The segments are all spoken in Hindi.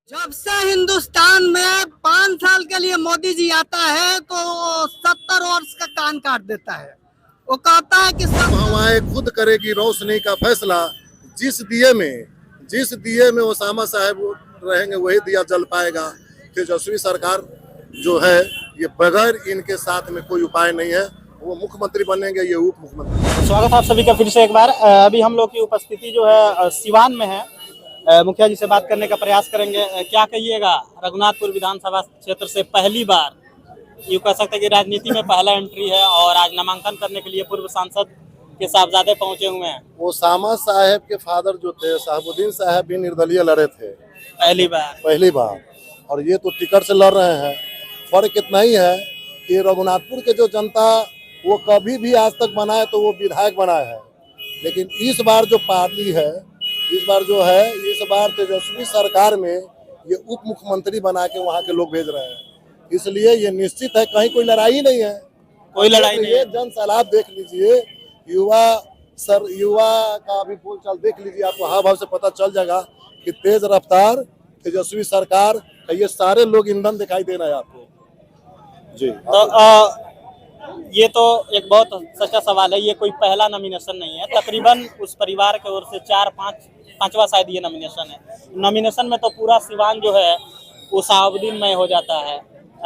जब से हिंदुस्तान में 5 साल के लिए मोदी जी आता है तो 70 वर्ष का कान काट देता है। वो कहता है कि सब हवाएं खुद करेगी रोशनी का फैसला। जिस दिए में ओसामा साहब रहेंगे वही दिया जल पाएगा। तेजस्वी सरकार जो है ये बगैर इनके साथ में कोई उपाय नहीं है। वो मुख्यमंत्री बनेंगे, ये उप मुख्यमंत्री। स्वागत है आप सभी का फिर से एक बार। अभी हम लोग की उपस्थिति जो है सिवान में है। मुखिया जी से बात करने का प्रयास करेंगे। क्या कहिएगा, रघुनाथपुर विधानसभा क्षेत्र से पहली बार यूँ कह सकते हैं कि राजनीति में पहला एंट्री है और आज नामांकन करने के लिए पूर्व सांसद के साहबजादे पहुंचे हुए हैं। ओसामा साहब के फादर जो थे शहाबुद्दीन साहब भी निर्दलीय लड़े थे पहली बार और ये तो टिकट से लड़ रहे हैं। फर्क इतना ही है कि रघुनाथपुर के जो जनता वो कभी भी आज तक बना है तो वो विधायक बना है, लेकिन इस बार जो पार्टी है इस बार तेजस्वी सरकार में ये उप मुख्यमंत्री बना के वहाँ के लोग भेज रहे हैं। इसलिए ये निश्चित है, कहीं कोई लड़ाई नहीं है, कोई लड़ाई नहीं ये है। जन सैलाब देख लीजिए, युवा का अभी बोलचाल देख लीजिए, आपको हाव भाव से पता चल जाएगा कि तेज रफ्तार तेजस्वी सरकार ये सारे लोग ईंधन दिखाई दे रहे हैं आपको जी। तो ये तो एक बहुत सच्चा सवाल है। ये कोई पहला नॉमिनेशन नहीं है, तकरीबन उस परिवार की ओर से पांचवा शायद ये नॉमिनेशन है। नॉमिनेशन में तो पूरा सिवान जो है वो शहाबुद्दीन में हो जाता है,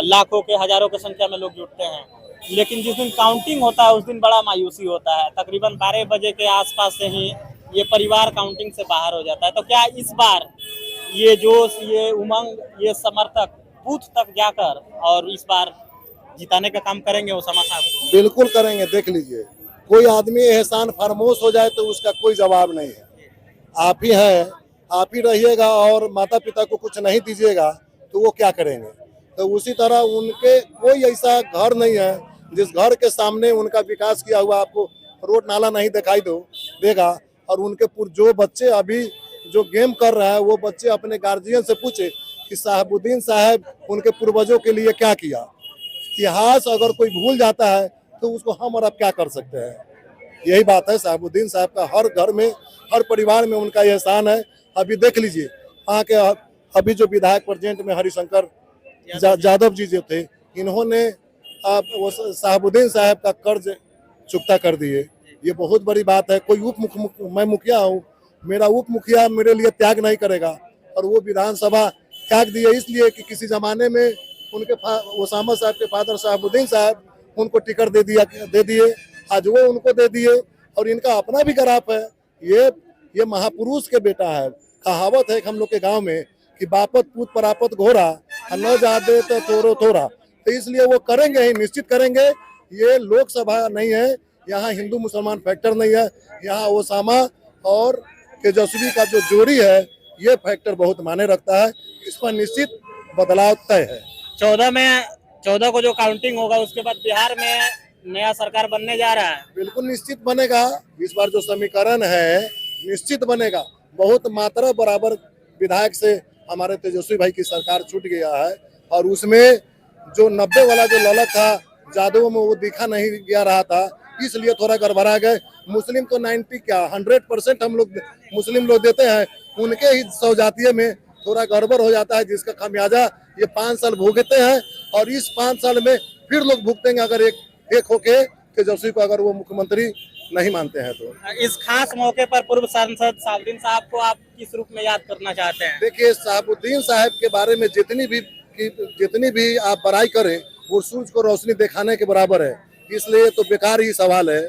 लाखों के हजारों की संख्या में लोग जुटते हैं। लेकिन जिस दिन काउंटिंग होता है उस दिन बड़ा मायूसी होता है। तकरीबन 12 बजे के आसपास से ही ये परिवार काउंटिंग से बाहर हो जाता है। तो क्या इस बार ये जोश, ये उमंग, ये समर्थक बूथ तक जाकर और इस बार जिताने का काम करेंगे ओसामा साहब को? बिल्कुल करेंगे। देख लीजिए, कोई आदमी एहसान फरामोश हो जाए तो उसका कोई जवाब नहीं है। आप ही हैं, आप ही रहिएगा और माता पिता को कुछ नहीं दीजिएगा तो वो क्या करेंगे। तो उसी तरह उनके कोई ऐसा घर नहीं है जिस घर के सामने उनका विकास किया हुआ आपको रोड नाला नहीं दिखाई देगा। और उनके जो बच्चे अभी जो गेम कर रहे हैं वो बच्चे अपने गार्जियन से पूछे कि शहाबुद्दीन साहब उनके पूर्वजों के लिए क्या किया। इतिहास अगर कोई भूल जाता है तो उसको हम और अब क्या कर सकते हैं। यही बात है, शहाबुद्दीन साहब का हर घर में हर परिवार में उनका एहसान है। अभी देख लीजिए वहाँ के अभी जो विधायक प्रेजेंट में हरिशंकर यादव जी जो थे, इन्होंने वो शहाबुद्दीन साहब का कर्ज चुकता कर दिए। ये बहुत बड़ी बात है। कोई मैं मुखिया हूँ, मेरा उप मुखिया मेरे लिए त्याग नहीं करेगा और वो विधानसभा त्याग दिए इसलिए कि किसी जमाने में उनके ओसामा साहब के फादर शहाबुद्दीन साहब उनको टिकट दे दिए, आज वो उनको दे दिए और इनका अपना भी ग्राफ है। ये महापुरुष के बेटा है। कहावत है हम लोग के गांव में कि बापत पूत परापत घोरा न जादे तो थोरो थोरा। तो इसलिए वो करेंगे ही, निश्चित करेंगे। ये लोकसभा नहीं है, यहाँ हिंदू मुसलमान फैक्टर नहीं है, यहाँ ओसामा और तेजस्वी का जो जोड़ी है ये फैक्टर बहुत माने रखता है। इस पर निश्चित बदलाव तय है। 14 को जो काउंटिंग होगा उसके बाद बिहार में नया सरकार बनने जा रहा है। बिल्कुल निश्चित बनेगा। इस बार जो समीकरण है निश्चित बनेगा। बहुत मात्रा बराबर विधायक से हमारे तेजस्वी भाई की सरकार छूट गया है और उसमें जो 90 वाला जो ललक था जादव में वो दिखा नहीं गया रहा था, इसलिए थोड़ा गड़बड़ा गए। मुस्लिम तो 100% हम लोग मुस्लिम लोग देते हैं, उनके ही सौजातीय में थोड़ा गड़बड़ हो जाता है, जिसका खामियाजा ये 5 साल भुगते हैं और इस 5 साल में फिर लोग भुगतेंगे अगर एक होके तेजस्वी को अगर वो मुख्यमंत्री नहीं मानते हैं तो। इस खास मौके पर पूर्व सांसद शहाबुद्दीन साहब को आप किस रूप में याद करना चाहते हैं? देखिए, शहाबुद्दीन साहब के बारे में जितनी भी आप बड़ाई करें वो सूरज को रोशनी दिखाने के बराबर है, इसलिए तो बेकार ही सवाल है।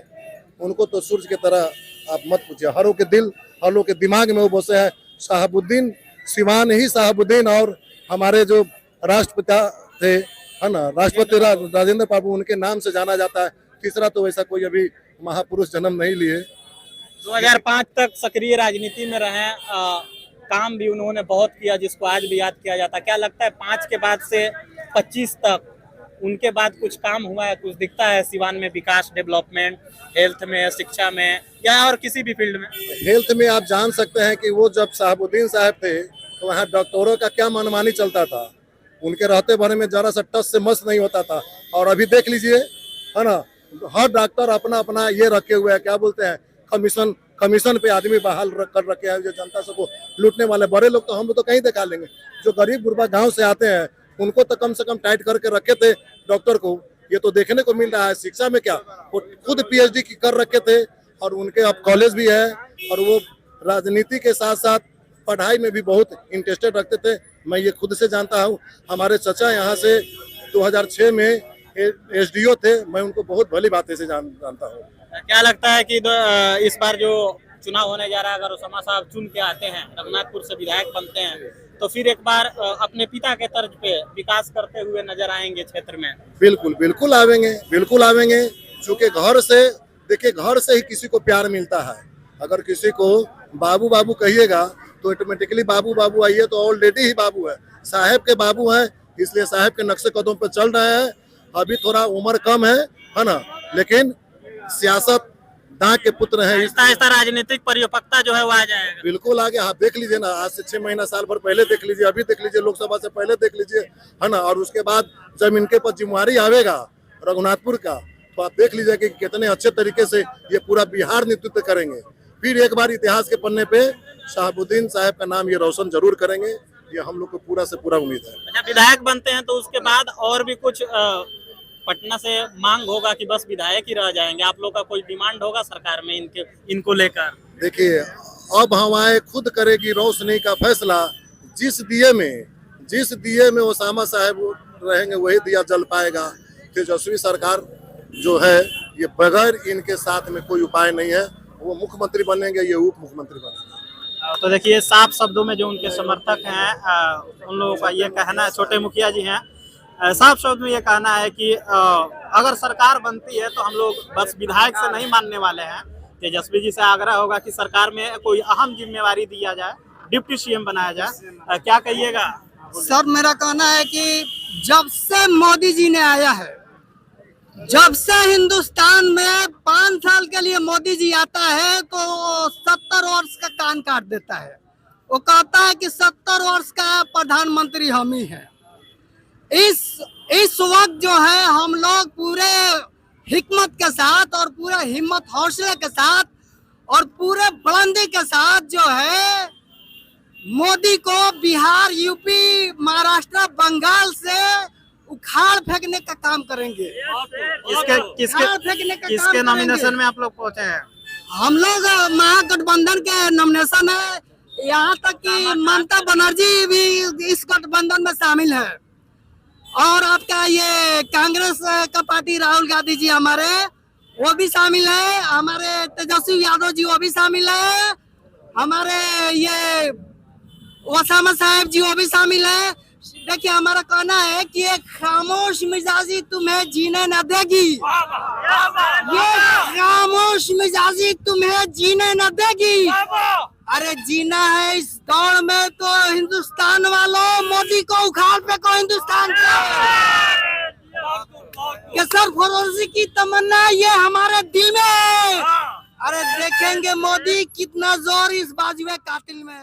उनको तो सूरज की तरह आप मत पूछिए। हर लोग के दिमाग में वो बसे है शहाबुद्दीन, सिवान ही शहाबुद्दीन। और हमारे जो राष्ट्रपिता थे है ना, राष्ट्रपति राजेंद्र बाबू, उनके नाम से जाना जाता है। तीसरा तो वैसा कोई अभी महापुरुष जन्म नहीं लिए। 2005 तक सक्रिय राजनीति में रहे, काम भी उन्होंने बहुत किया जिसको आज भी याद किया जाता है। क्या लगता है 5 के बाद से 25 तक उनके बाद कुछ काम हुआ है, कुछ दिखता है सिवान में विकास, डेवलपमेंट, हेल्थ में, शिक्षा में या और किसी भी फील्ड में? हेल्थ में आप जान सकते हैं कि वो जब शहाबुद्दीन साहब थे तो वहाँ डॉक्टरों का क्या मनमानी चलता था। उनके रहते भरे में जरा सा टस से मस नहीं होता था। और अभी देख लीजिए है ना, हर डॉक्टर अपना अपना ये रखे हुए है, क्या बोलते हैं, कमीशन पे आदमी बहाल कर रखे हैं जो जनता सबको लूटने वाले। बड़े लोग तो हम लोग तो कहीं दिखा लेंगे, जो गरीब गुरबा गांव से आते हैं उनको तो कम से कम टाइट करके रखे थे डॉक्टर को। ये तो देखने को मिल रहा है। शिक्षा में क्या, वो खुद PhD की कर रखे थे और उनके अब कॉलेज भी है, और वो राजनीति के साथ साथ पढ़ाई में भी बहुत इंटरेस्टेड रखते थे। मैं ये खुद से जानता हूँ। हमारे चचा यहाँ से 2006 में SDO थे, मैं उनको बहुत भली बातें से जानता हूँ। क्या लगता है कि इस बार जो चुनाव होने जा रहा है, अगर उसामा साहब चुन के आते हैं, रघुनाथपुर से विधायक बनते हैं, तो फिर एक बार अपने पिता के तर्ज पे विकास करते हुए नजर आएंगे क्षेत्र में? बिल्कुल बिल्कुल आवेंगे, बिल्कुल आवेंगे। चूंकि घर से, देखिए, घर से ही किसी को प्यार मिलता है। अगर किसी को बाबू बाबू कहिएगा तो ऑटोमेटिकली बाबू बाबू आइए, तो ऑलरेडी ही बाबू है, साहब के बाबू है, इसलिए साहब के नक्शे कदम पे चल रहे हैं। अभी थोड़ा उम्र कम है ना, लेकिन सियासत दांत के पुत्र हैं। आहिस्ता राजनीतिक परिपक्वता जो है वो आ जाएगा। बिल्कुल आगे। हाँ, देख लीजिए ना, आज से 6 महीना साल भर पहले देख लीजिए, अभी देख लीजिए, लोकसभा से पहले देख लीजिए, है ना। और उसके बाद जब इनके पास जिम्मेवारी आवेगा रघुनाथपुर का, तो आप देख लीजिए कि कितने अच्छे तरीके से ये पूरा बिहार नेतृत्व करेंगे। फिर एक बार इतिहास के पन्ने पे शहाबुद्दीन साहब का नाम ये रोशन जरूर करेंगे, ये हम लोग को पूरा से पूरा उम्मीद है। अच्छा, विधायक बनते हैं तो उसके बाद और भी कुछ पटना से मांग होगा कि बस विधायक ही रह जाएंगे? आप लोग का कोई डिमांड होगा सरकार में इनको लेकर? देखिए, अब हवाएं खुद करेगी रोशनी का फैसला। जिस दिए में ओसामा साहब रहेंगे वही दिया जल पाएगा। तेजस्वी सरकार जो है, ये बगैर इनके साथ में कोई उपाय नहीं है। वो मुख्यमंत्री बनेंगे, ये उप मुख्यमंत्री बनेंगे। तो देखिए, साफ शब्दों में जो उनके समर्थक हैं उन लोगों का ये कहना है, छोटे मुखिया जी हैं, साफ शब्द में ये कहना है कि अगर सरकार बनती है तो हम लोग बस विधायक से नहीं मानने वाले हैं। तेजस्वी जी से आग्रह होगा कि सरकार में कोई अहम जिम्मेवारी दिया जाए, डिप्टी CM बनाया जाए। क्या कहिएगा? सर, मेरा कहना है कि जब से मोदी जी ने आया है, जब से हिंदुस्तान में 5 साल के लिए मोदी जी आता है तो 70 वर्ष का कान काट देता है। वो कहता है कि 70 वर्ष का प्रधानमंत्री हम ही हैं। इस वक्त जो है हम लोग पूरे हिकमत के साथ और पूरे हिम्मत हौसले के साथ और पूरे बुलंदी के साथ जो है मोदी को बिहार, यूपी, महाराष्ट्र, बंगाल से उखाड़ फेंकने का काम करेंगे। किसके नॉमिनेशन में आप लोग पहुंचे हैं? हम लोग महागठबंधन के नॉमिनेशन है, यहाँ तक कि ममता बनर्जी भी इस गठबंधन में शामिल है। और आपका ये कांग्रेस का पार्टी राहुल गांधी जी हमारे, वो भी शामिल है। हमारे तेजस्वी यादव जी वो भी शामिल है। हमारे ये ओसामा साहब जी वो भी शामिल है। देखिए, हमारा कहना है कि एक खामोश मिजाजी तुम्हें जीने न देगी, ये खामोश मिजाजी तुम्हें जीने न देगी। अरे जीना है इस दौड़ में तो हिंदुस्तान वालों, मोदी को उखाड़ फेंको हिंदुस्तान के। सर फरोजी की तमन्ना ये हमारे दिल में। अरे देखेंगे मोदी कितना जोर इस बाजुए कातिल में।